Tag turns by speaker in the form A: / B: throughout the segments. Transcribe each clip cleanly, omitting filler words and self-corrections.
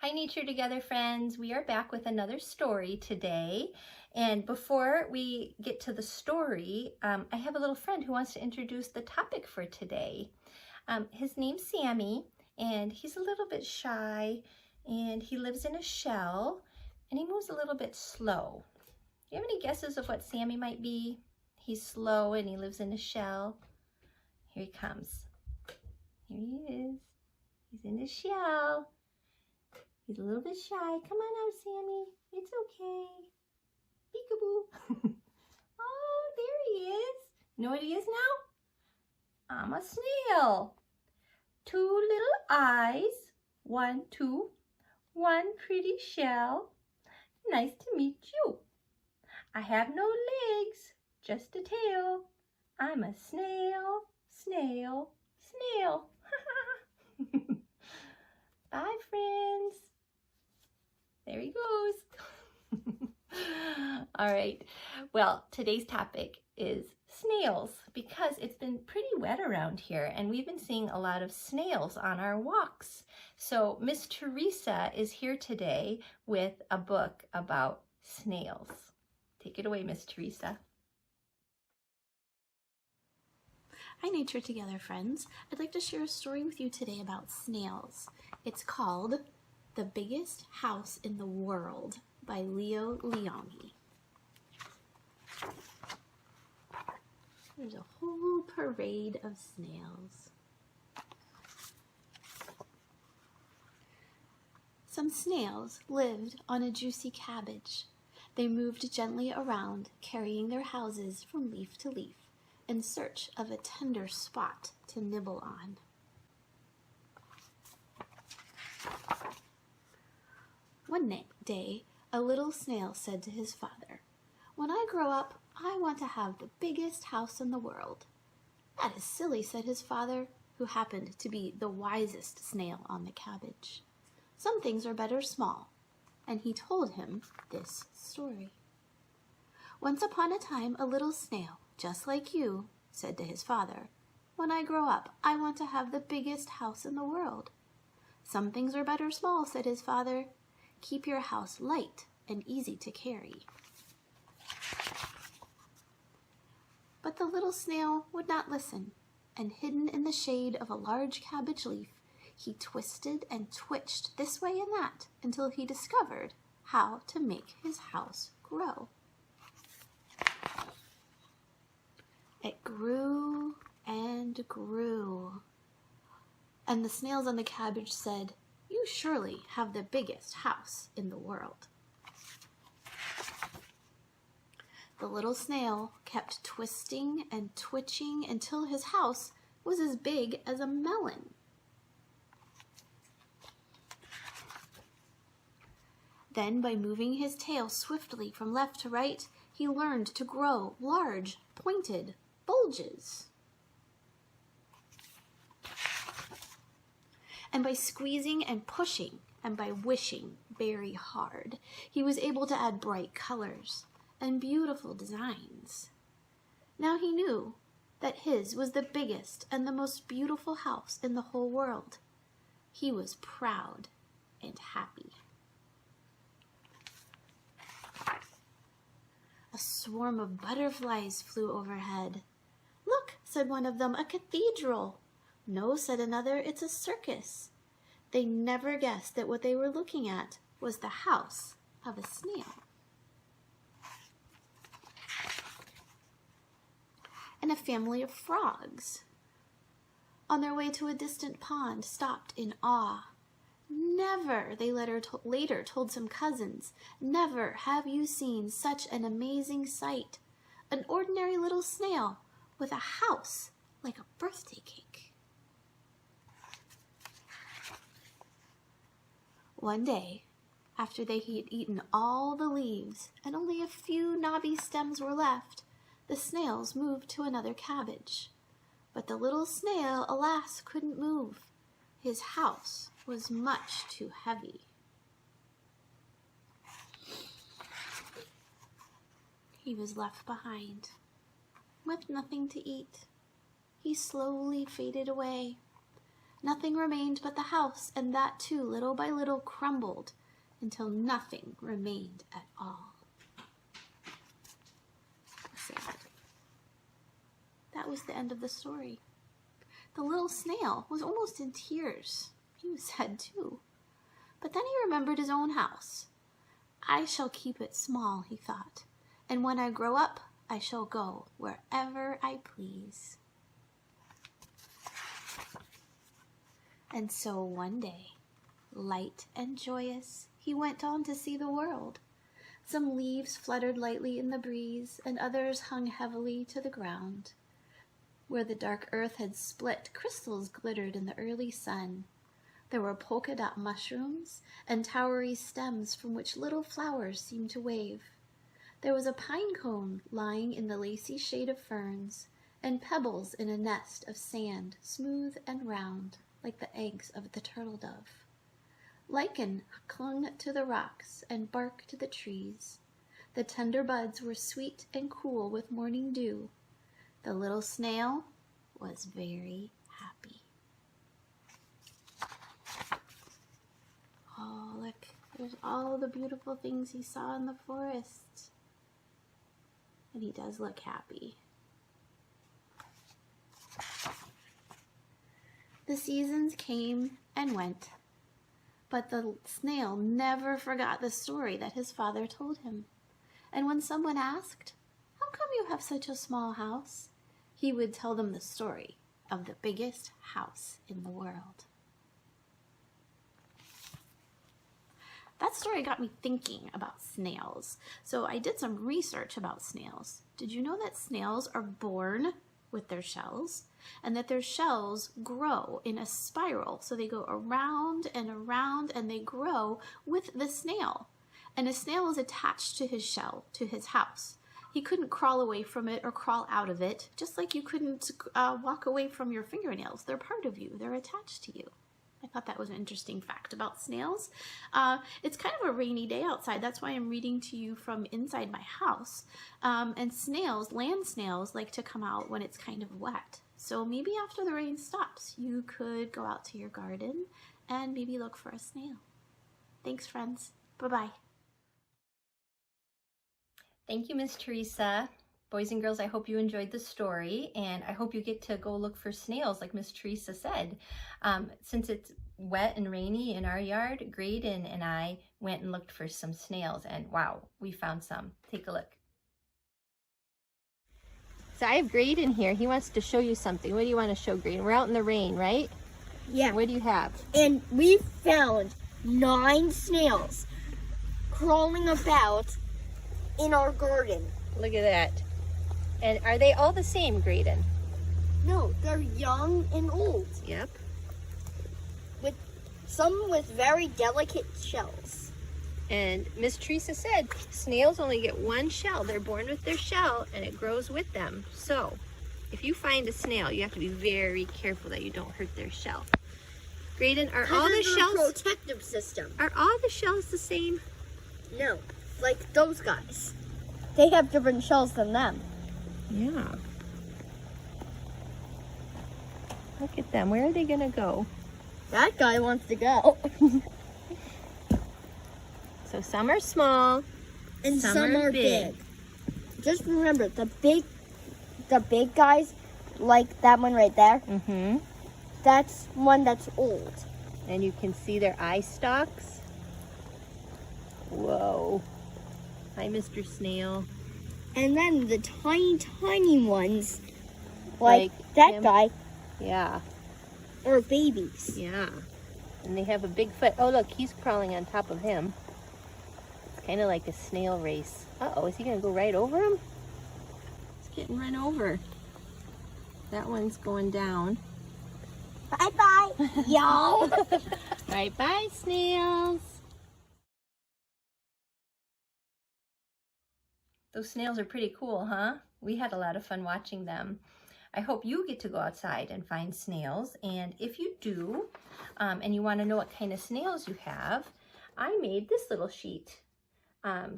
A: Hi Nature Together friends, we are back with another story today. And before we get to the story, I have a little friend who wants to introduce the topic for today. His name's Sammy, and he's a little bit shy, and he lives in a shell, and he moves a little bit slow. Do you have any guesses of what Sammy might be? He's slow and he lives in a shell. Here he comes. Here he is. He's in the shell. He's a little bit shy. Come on out, Sammy. It's okay. Peekaboo. Oh, there he is. You know what he is now? I'm a snail. 2 little eyes. 1, 2. 1 pretty shell. Nice to meet you. I have no legs, just a tail. I'm a snail, snail, snail. Bye, friends. There he goes. All right. Well, today's topic is snails because it's been pretty wet around here and we've been seeing a lot of snails on our walks. So Miss Teresa is here today with a book about snails. Take it away, Miss Teresa.
B: Hi Nature Together friends. I'd like to share a story with you today about snails. It's called The Biggest House in the World by Leonni. There's a whole parade of snails. Some snails lived on a juicy cabbage. They moved gently around, carrying their houses from leaf to leaf, in search of a tender spot to nibble on. One day, a little snail said to his father, "When I grow up, I want to have the biggest house in the world." "That is silly," said his father, who happened to be the wisest snail on the cabbage. "Some things are better small." And he told him this story. "Once upon a time, a little snail, just like you, said to his father, 'When I grow up, I want to have the biggest house in the world.' 'Some things are better small,' said his father. 'Keep your house light and easy to carry.' But the little snail would not listen, and hidden in the shade of a large cabbage leaf, he twisted and twitched this way and that until he discovered how to make his house grow. It grew and grew, and the snails on the cabbage said, 'You surely have the biggest house in the world.' The little snail kept twisting and twitching until his house was as big as a melon. Then, by moving his tail swiftly from left to right, he learned to grow large, pointed bulges. And by squeezing and pushing, and by wishing very hard, he was able to add bright colors and beautiful designs. Now he knew that his was the biggest and the most beautiful house in the whole world. He was proud and happy. A swarm of butterflies flew overhead. "Look," said one of them, "a cathedral." "No," said another, "it's a circus." They never guessed that what they were looking at was the house of a snail. And a family of frogs, on their way to a distant pond, stopped in awe. "Never," they later told some cousins, "never have you seen such an amazing sight. An ordinary little snail with a house like a birthday cake." One day, after they had eaten all the leaves and only a few knobby stems were left, the snails moved to another cabbage. But the little snail, alas, couldn't move. His house was much too heavy. He was left behind, with nothing to eat. He slowly faded away. Nothing remained but the house, and that too, little by little, crumbled until nothing remained at all. Sad. That was the end of the story. The little snail was almost in tears. He was sad too. But then he remembered his own house. I shall keep it small, he thought, and when I grow up, I shall go wherever I please. And so one day, light and joyous, he went on to see the world. Some leaves fluttered lightly in the breeze, and others hung heavily to the ground. Where the dark earth had split, crystals glittered in the early sun. There were polka dot mushrooms and towery stems from which little flowers seemed to wave. There was a pine cone lying in the lacy shade of ferns, and pebbles in a nest of sand, smooth and round, like the eggs of the turtle dove. Lichen clung to the rocks and bark to the trees. The tender buds were sweet and cool with morning dew. The little snail was very happy. Oh, look, there's all the beautiful things he saw in the forest. And he does look happy. The seasons came and went, but the snail never forgot the story that his father told him. And when someone asked, "How come you have such a small house?" he would tell them the story of the biggest house in the world. That story got me thinking about snails. So I did some research about snails. Did you know that snails are born with their shells, and that their shells grow in a spiral? So they go around and around, and they grow with the snail. And a snail is attached to his shell, to his house. He couldn't crawl away from it or crawl out of it, just like you couldn't walk away from your fingernails. They're part of you. They're attached to you. I thought that was an interesting fact about snails. It's kind of a rainy day outside. That's why I'm reading to you from inside my house. And snails, land snails, like to come out when it's kind of wet. So maybe after the rain stops, you could go out to your garden and maybe look for a snail. Thanks, friends. Bye-bye.
A: Thank you, Miss Teresa. Boys and girls, I hope you enjoyed the story, and I hope you get to go look for snails like Miss Teresa said. Since it's wet and rainy in our yard, Graydon and I went and looked for some snails, and wow, we found some. Take a look. So I have Graydon here. He wants to show you something. What do you want to show, Graydon? We're out in the rain, right?
C: Yeah.
A: What do you have?
C: And we found 9 snails crawling about in our garden.
A: Look at that. And are they all the same, Graydon?
C: No, they're young and old.
A: Yep.
C: With some with very delicate shells.
A: And Miss Teresa said snails only get one shell. They're born with their shell and it grows with them. So if you find a snail, you have to be very careful that you don't hurt their shell. Graydon, are all the shells
C: protective system?
A: Are all the shells the same?
C: No, like those guys. They have different shells than them.
A: Yeah. Look at them. Where are they gonna go?
C: That guy wants to go.
A: So some are small
C: And
A: some are big.
C: Just remember, the big guys, like that one right there,
A: Mm-hmm.
C: that's one that's old.
A: And you can see their eye stalks. Whoa. Hi, Mr. Snail.
C: And then the tiny ones, like that
A: him.
C: guy,
A: Yeah,
C: are babies.
A: yeah. And they have a big foot. Oh, look, he's crawling on top of him. It's kind of like a snail race. Uh-oh, is he going to go right over him? He's getting run over. That one's going down.
C: Bye-bye, y'all.
A: Bye-bye, snails. Those snails are pretty cool, huh? We had a lot of fun watching them. I hope you get to go outside and find snails. And if you do, and you want to know what kind of snails you have, I made this little sheet.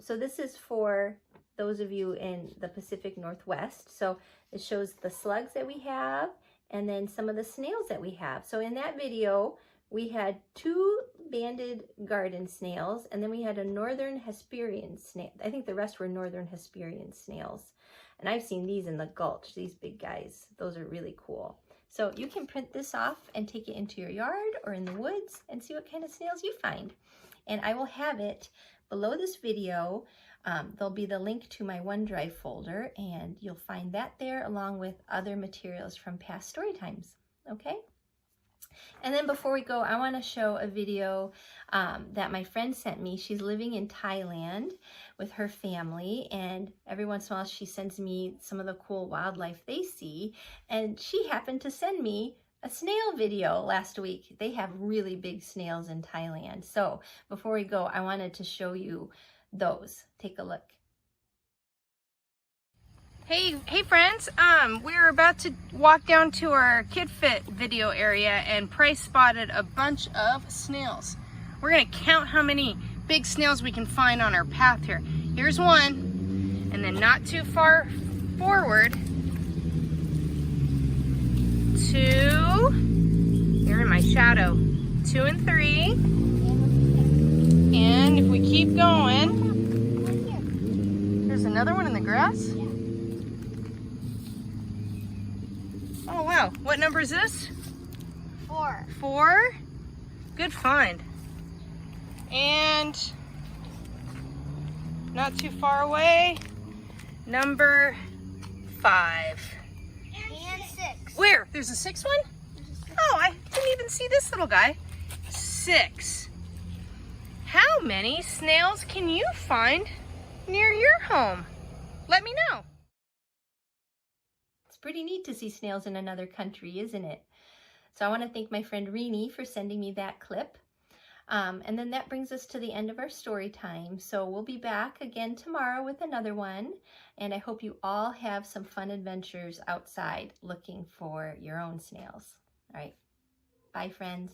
A: So this is for those of you in the Pacific Northwest. So it shows the slugs that we have and then some of the snails that we have. So in that video, we had 2 banded garden snails, and then we had a northern Hesperian snail. I think the rest were northern Hesperian snails. And I've seen these in the gulch, these big guys. Those are really cool. So you can print this off and take it into your yard or in the woods and see what kind of snails you find. And I will have it below this video. There'll be the link to my OneDrive folder, and you'll find that there along with other materials from past story times. Okay? And then before we go, I want to show a video that my friend sent me. She's living in Thailand with her family, and every once in a while she sends me some of the cool wildlife they see, and she happened to send me a snail video last week. They have really big snails in Thailand. So before we go, I wanted to show you those. Take a look.
D: Hey friends, we're about to walk down to our Kid Fit video area, and Price spotted a bunch of snails. We're gonna count how many big snails we can find on our path here. Here's one, and then not too far forward, 2, you're in my shadow, 2 and 3, and if we keep going, there's another one in the grass. Oh wow, what number is this?
C: 4.
D: 4? Good find. And not too far away, number 5.
C: And 6.
D: Where? There's a 6th one? Oh, I didn't even see this little guy. 6. How many snails can you find near your home? Let me know.
A: It's pretty neat to see snails in another country, isn't it? So I want to thank my friend Leonni for sending me that clip. And then that brings us to the end of our story time. So we'll be back again tomorrow with another one. And I hope you all have some fun adventures outside looking for your own snails. All right. Bye, friends.